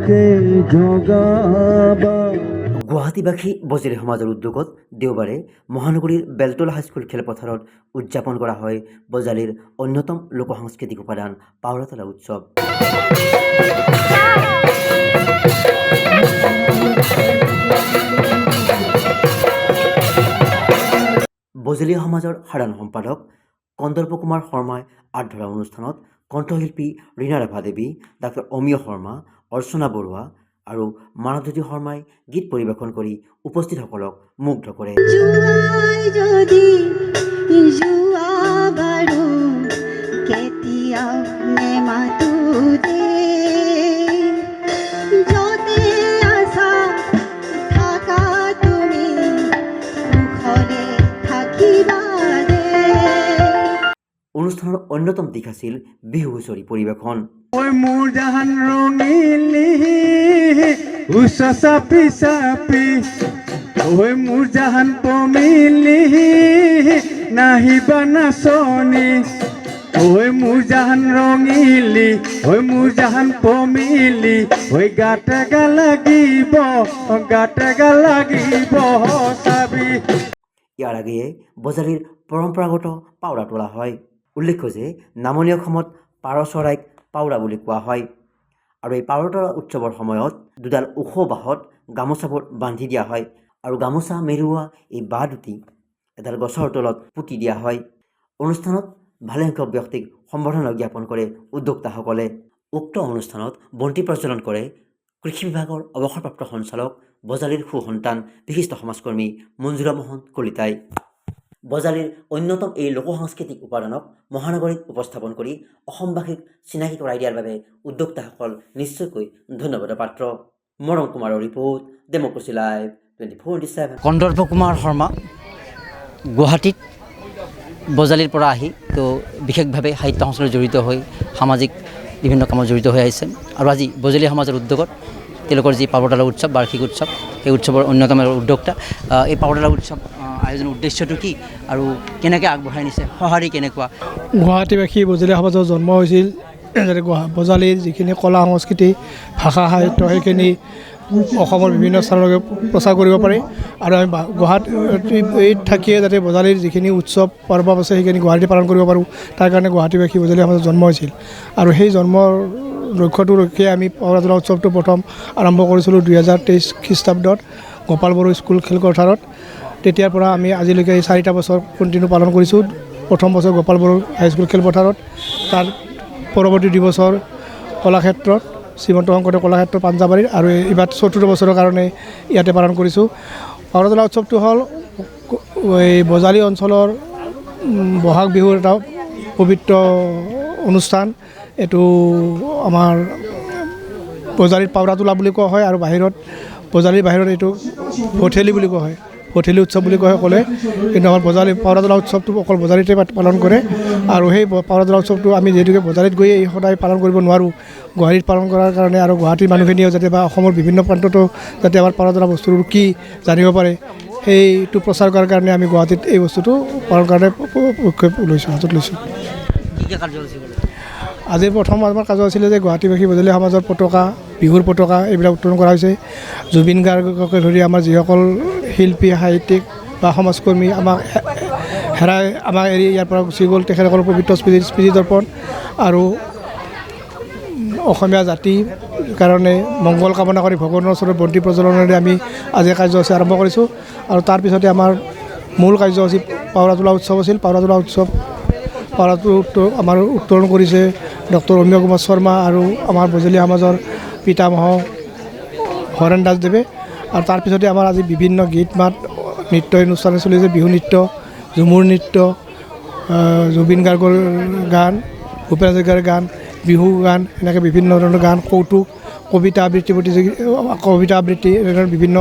সুখে জগাবা। গুৱাহাটীবাসী বজালী সমাজৰ উদ্যোগত দেওবাৰে মহানগৰীৰ বেলতলা হাইস্কুল খেলপথাৰত উদযাপন কৰা হয় বজালীৰ অন্যতম লোকসাংস্কৃতিক উপাদান পাউৰাতলা উৎসৱ। বজালী সমাজৰ সাধাৰণ সম্পাদক কন্দৰ্প কুমাৰ শৰ্মাই আঁত ধৰা অনুষ্ঠানত কণ্ঠশিল্পী ৰীণা ৰাভা দেৱী, ডাক্তৰ অমীয় শৰ্মা, অৰ্চনা বৰুৱা আৰু মানৱজ্যোতি শৰ্মাই গীত পৰিৱেশন কৰি উপস্থিতসকলক মুগ্ধ কৰে। অনুষ্ঠানৰ অন্যতম দিশ আছিল বিহু হুঁচৰি পৰিৱেশন। মোৰ জাহান ৰঙিলি উচ্চ চাপি চাপি, মোৰ জাহান পমিলি নাহিবা নাচনি, মোৰ জাহান ৰঙিলি মোৰ জাহান পমিলি, গাটেগা লাগিব চাবি। ইয়াৰ আগেয়ে বজালীৰ পৰম্পৰাগত পাউৰা তোলা হয়। উল্লেখ্য যে নামনি অসমত পাৰ চৰাইক পাউৰা বুলি কোৱা হয় আৰু এই পাউৰা তোলা উৎসৱৰ সময়ত দুডাল ওখ বাঁহত গামোচাবোৰ বান্ধি দিয়া হয় আৰু গামোচা মেৰুওৱা এই বাঁহ দুটি এডাল গছৰ তলত পুতি দিয়া হয়। অনুষ্ঠানত ভালেসংখ্যক ব্যক্তিক সম্বৰ্ধনা জ্ঞাপন কৰে উদ্যোক্তাসকলে। উক্ত অনুষ্ঠানত বন্তি প্ৰজ্বলন কৰে কৃষি বিভাগৰ অৱসৰপ্ৰাপ্ত সঞ্চালক বজালীৰ সুসন্তান বিশিষ্ট সমাজকৰ্মী মঞ্জুৰা মোহন কলিতাই। বজালীৰ অন্যতম এই লোকসাংস্কৃতিক উপাদানক মহানগৰীত উপস্থাপন কৰি অসমবাসীক চিনাকি কৰাই দিয়াৰ বাবে উদ্যোক্তাসকল নিশ্চয়কৈ ধন্যবাদৰ পাত্ৰ। মৰম কুমাৰৰ report, democracy live 24/7। Kandarpa Kumar Sharma গুৱাহাটীত বজালীৰ পৰা আহি তো বিশেষভাৱে সাহিত্য সংস্কৃতিত জড়িত হৈ সামাজিক বিভিন্ন কামত জড়িত হৈ আহিছে আৰু আজি বজালী সমাজৰ উদ্যোগত তেওঁলোকৰ যি পাউৰাতলা উৎসৱ, বাৰ্ষিক উৎসৱ, এই উৎসৱৰ অন্যতম উদ্যোক্তা। এই পাউৰাতলা উৎসৱ আয়োজনৰ উদ্দেশ্যটো কি আৰু কেনেকৈ আগবঢ়াই নিছে, সঁহাৰি কেনেকুৱা? গুৱাহাটীবাসী বজালী সমাজৰ জন্ম হৈছিল যাতে বজালীৰ যিখিনি কলা সংস্কৃতি, ভাষা সাহিত্য সেইখিনি অসমৰ বিভিন্ন স্থানলৈকে প্ৰচাৰ কৰিব পাৰে আৰু আমি গুৱাহাটীত থাকিয়ে যাতে বজালীৰ যিখিনি উৎসৱ পৰ্ব আছে সেইখিনি গুৱাহাটীত পালন কৰিব পাৰোঁ, তাৰ কাৰণে গুৱাহাটীবাসী বজালী সমাজৰ জন্ম হৈছিল আৰু সেই জন্মৰ লক্ষ্যটো ৰখিয়ে আমি পাউৰাতলা উৎসৱটো প্ৰথম আৰম্ভ কৰিছিলোঁ 2023 খ্ৰীষ্টাব্দত গোপাল বড়ো স্কুল খেলপথাৰত। তেতিয়াৰ পৰা আমি আজিলৈকে 4টা বছৰ কণ্টিনিউ পালন কৰিছোঁ। প্ৰথম বছৰ গোপাল বড়ো হাইস্কুল খেলপথাৰত, তাৰ পৰৱৰ্তী 2 বছৰ কলাক্ষেত্ৰত শ্ৰীমন্ত শংকৰদেৱ কলাক্ষেত্ৰ পাঞ্জাবাৰীত আৰু এইবাৰ 4ৰ্থ বছৰৰ কাৰণে ইয়াতে পালন কৰিছোঁ। পাউৰাতলা উৎসৱটো হ'ল এই বজালী অঞ্চলৰ বহাগ বিহুৰ এটা পবিত্ৰ অনুষ্ঠান। এইটো আমাৰ বজালীত পাউৰা তোলা বুলি কোৱা হয় আৰু বাহিৰত বজালীৰ বাহিৰত এইটো ভঠেলি বুলি কোৱা হয়, ভঠেলি উৎসৱ বুলি কোৱা হয় ক'লে। কিন্তু আমাৰ বজালী পাউৰাতলা উৎসৱটো অকল বজালীতে পালন কৰে আৰু সেই পাউৰাতলা উৎসৱটো আমি যিহেতুকে বজালীত গৈ সদায় পালন কৰিব নোৱাৰোঁ, গুৱাহাটীত পালন কৰাৰ কাৰণে আৰু গুৱাহাটীৰ মানুহখিনিও যাতে বা অসমৰ বিভিন্ন প্ৰান্ততো যাতে আমাৰ পাউৰাতলা বস্তুটো কি জানিব পাৰে, সেইটো প্ৰচাৰ কৰাৰ কাৰণে আমি গুৱাহাটীত এই বস্তুটো পালন কাৰণে পদক্ষেপ লৈছোঁ, হাতত লৈছোঁ। আজি প্ৰথম আমাৰ কাজ আছিলে যে গুৱাহাটীবাসী বজালী সমাজৰ পতাকা, বিহুৰ পতাকা এইবিলাক উত্তোলন কৰা হৈছে। জুবিন গাৰ্গকে ধৰি আমাৰ যিসকল শিল্পী, সাহিত্যিক বা সমাজকৰ্মী আমাক এৰি ইয়াৰ পৰা গুচি গ'ল, তেখেতসকলৰ পবিত্ৰ স্মৃতি দৰ্পণ আৰু অসমীয়া জাতিৰ কাৰণে মংগল কামনা কৰি ভগৱানৰ ওচৰত বন্তি প্ৰজ্বলনেৰে আমি আজি কাৰ্যসূচী আৰম্ভ কৰিছোঁ আৰু তাৰপিছতে আমাৰ মূল কাৰ্যসূচী পাউৰাতলা উৎসৱ আছিল। পাউৰাতলা উৎসৱ আমাৰ উত্তোলন কৰিছে ডক্টৰ অমীয় কুমাৰ শৰ্মা আৰু আমাৰ বজালী সমাজৰ পিতামহ হৰেণ দাসদেৱে আৰু তাৰপিছতে আমাৰ আজি বিভিন্ন গীত মাত নৃত্য অনুষ্ঠানে চলিছে। বিহু নৃত্য, ঝুমুৰ নৃত্য, জুবিন গাৰ্গৰ গান, ভূপেন হাজৰিকাৰ গান, বিহু গান, এনেকৈ বিভিন্ন ধৰণৰ গান, কৌতুক, কবিতা আবৃত্তি এনেধৰণৰ বিভিন্ন